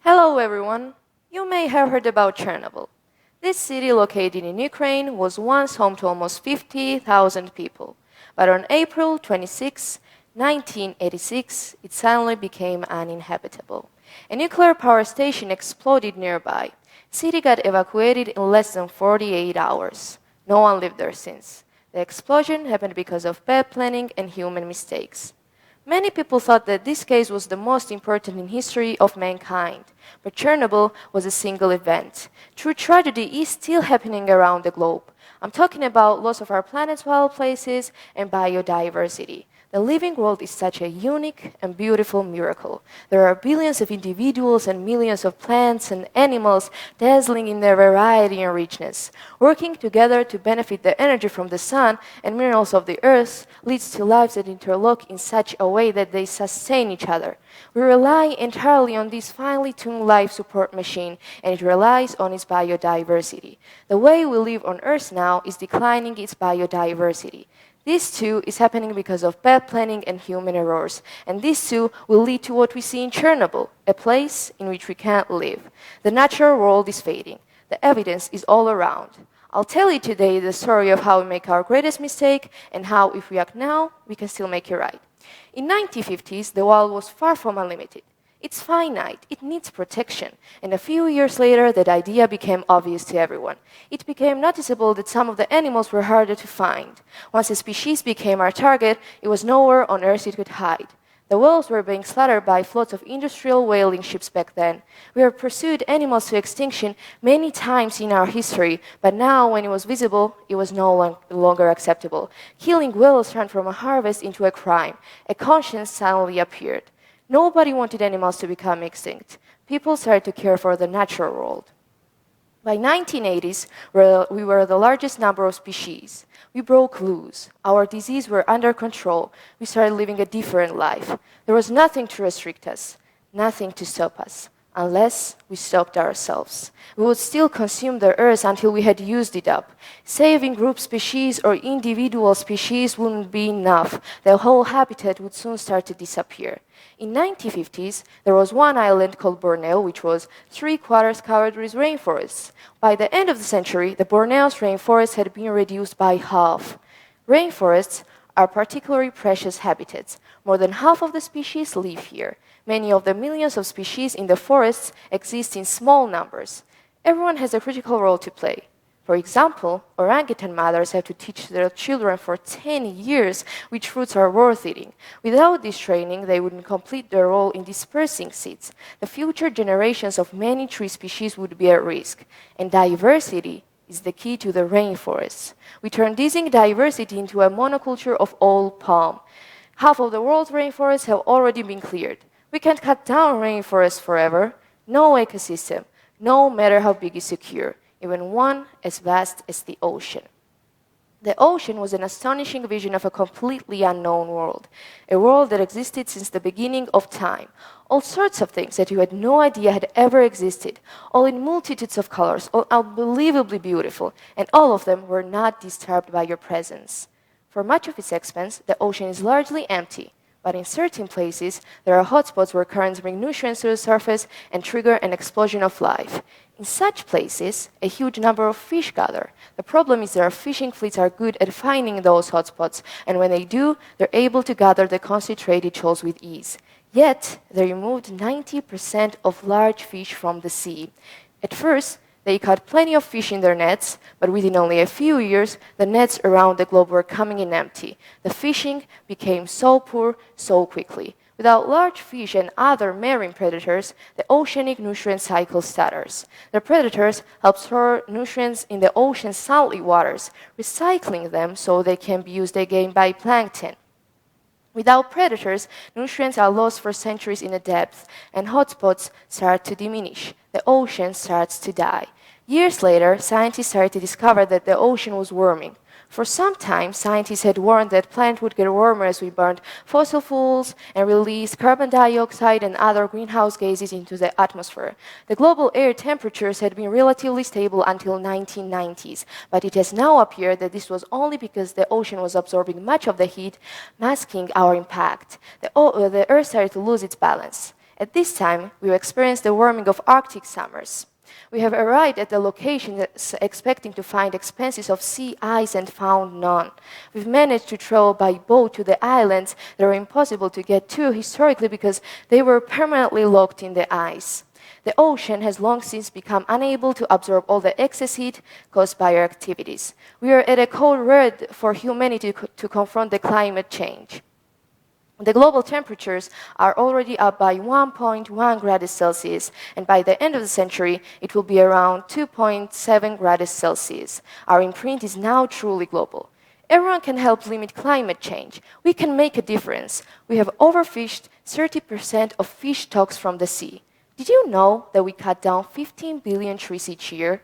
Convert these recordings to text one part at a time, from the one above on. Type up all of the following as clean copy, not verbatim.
Hello everyone! You may have heard about Chernobyl. This city located in Ukraine was once home to almost 50,000 people. But on April 26, 1986, it suddenly became uninhabitable. A nuclear power station exploded nearby. The city got evacuated in less than 48 hours. No one lived there since. The explosion happened because of bad planning and human mistakes. Many people thought that this case was the most important in history of mankind, but Chernobyl was a single event. True tragedy is still happening around the globe. I'm talking about loss of our planet's wild places and biodiversity. The living world is such a unique and beautiful miracle. There are billions of individuals and millions of plants and animals dazzling in their variety and richness. Working together to benefit the energy from the sun and minerals of the earth leads to lives that interlock in such a way that they sustain each other. We rely entirely on this finely tuned life support machine, and it relies on its biodiversity. The way we live on Earth now is declining its biodiversity. This too is happening because of bad planning and human errors, and this too will lead to what we see in Chernobyl, a place in which we can't live. The natural world is fading. The evidence is all around. I'll tell you today the story of how we make our greatest mistake and how, if we act now, we can still make it right. In 1950s, the wild was far from unlimited. It's finite, it needs protection, and a few years later that idea became obvious to everyone. It became noticeable that some of the animals were harder to find. Once a species became our target, it was nowhere on Earth it could hide. The whales were being slaughtered by floats of industrial whaling ships back then. We have pursued animals to extinction many times in our history, but now when it was visible, it was no longer acceptable. Killing whales turned from a harvest into a crime. A conscience suddenly appeared. Nobody wanted animals to become extinct. People started to care for the natural world. By 1980s, we were the largest number of species. We broke loose. Our diseases were under control. We started living a different life. There was nothing to restrict us, nothing to stop us, unless we stopped ourselves. We would still consume the earth until we had used it up. Saving group species or individual species wouldn't be enough. The whole habitat would soon start to disappear. In 1950s, there was one island called Borneo, which was 3/4 covered with rainforests. By the end of the century, the Borneo's rainforest had been reduced by half. Rainforests are particularly precious habitats. More than half of the species live here. Many of the millions of species in the forests exist in small numbers. Everyone has a critical role to play. For example, orangutan mothers have to teach their children for 10 years which fruits are worth eating. Without this training, they wouldn't complete their role in dispersing seeds. The future generations of many tree species would be at risk. And diversity is the key to the rainforests. We turn this diversity into a monoculture of old palm. Half of the world's rainforests have already been cleared. We can't cut down rainforests forever. No ecosystem, no matter how big, is secure, even one as vast as the ocean. The ocean was an astonishing vision of a completely unknown world, a world that existed since the beginning of time. All sorts of things that you had no idea had ever existed, all in multitudes of colors, all unbelievably beautiful, and all of them were not disturbed by your presence. For much of its expanse, the ocean is largely empty. But in certain places, there are hotspots where currents bring nutrients to the surface and trigger an explosion of life. In such places, a huge number of fish gather. The problem is that our fishing fleets are good at finding those hotspots, and when they do, they're able to gather the concentrated shoals with ease. Yet, they removed 90% of large fish from the sea. At first, they caught plenty of fish in their nets, but within only a few years, the nets around the globe were coming in empty. The fishing became so poor so quickly. Without large fish and other marine predators, the oceanic nutrient cycle stutters. The predators help store nutrients in the ocean's salty waters, recycling them so they can be used again by plankton. Without predators, nutrients are lost for centuries in the depths, and hotspots start to diminish. The ocean starts to die. Years later, scientists started to discover that the ocean was warming. For some time, scientists had warned that planet would get warmer as we burned fossil fuels and released carbon dioxide and other greenhouse gases into the atmosphere. The global air temperatures had been relatively stable until 1990s, but it has now appeared that this was only because the ocean was absorbing much of the heat, masking our impact. The Earth started to lose its balance. At this time, we will experience the warming of Arctic summers. We have arrived at the location that's expecting to find expanses of sea ice and found none. We've managed to travel by boat to the islands that are impossible to get to historically because they were permanently locked in the ice. The ocean has long since become unable to absorb all the excess heat caused by our activities. We are at a code red for humanity to confront the climate change. The global temperatures are already up by 1.1 degrees Celsius, and by the end of the century, it will be around 2.7 degrees Celsius. Our imprint is now truly global. Everyone can help limit climate change. We can make a difference. We have overfished 30% of fish stocks from the sea. Did you know that we cut down 15 billion trees each year?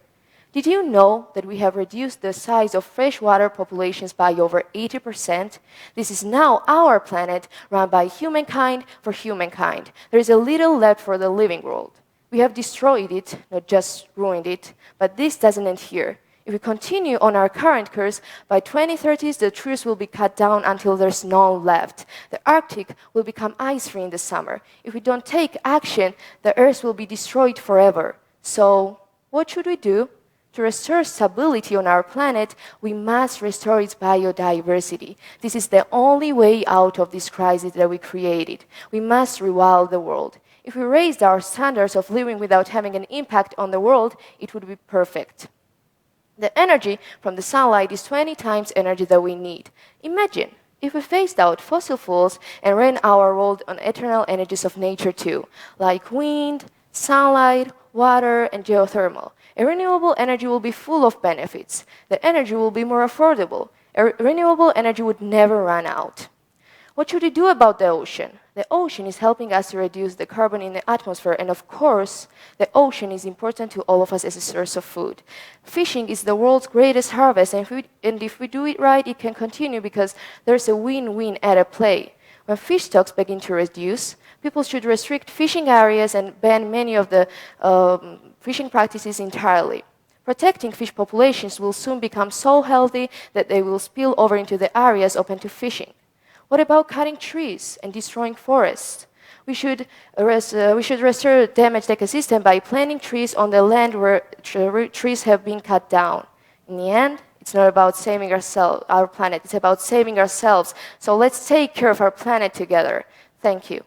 Did you know that we have reduced the size of freshwater populations by over 80%? This is now our planet, run by humankind for humankind. There is a little left for the living world. We have destroyed it, not just ruined it, but this doesn't end here. If we continue on our current course, by 2030, the trees will be cut down until there's none left. The Arctic will become ice-free in the summer. If we don't take action, the Earth will be destroyed forever. So, what should we do? To restore stability on our planet, we must restore its biodiversity. This is the only way out of this crisis that we created. We must rewild the world. If we raised our standards of living without having an impact on the world, it would be perfect. The energy from the sunlight is 20 times energy that we need. Imagine if we phased out fossil fuels and ran our world on eternal energies of nature too, like wind, sunlight, water, and geothermal. A renewable energy will be full of benefits. The energy will be more affordable. Renewable energy would never run out. What should we do about the ocean? The ocean is helping us to reduce the carbon in the atmosphere, and of course, the ocean is important to all of us as a source of food. Fishing is the world's greatest harvest, and if we do it right, it can continue because there's a win-win at play. When fish stocks begin to reduce, people should restrict fishing areas and ban many of the fishing practices entirely. Protecting fish populations will soon become so healthy that they will spill over into the areas open to fishing. What about cutting trees and destroying forests? We should restore damaged ecosystem by planting trees on the land where trees have been cut down. In the end, it's not about saving our planet, it's about saving ourselves. So let's take care of our planet together. Thank you.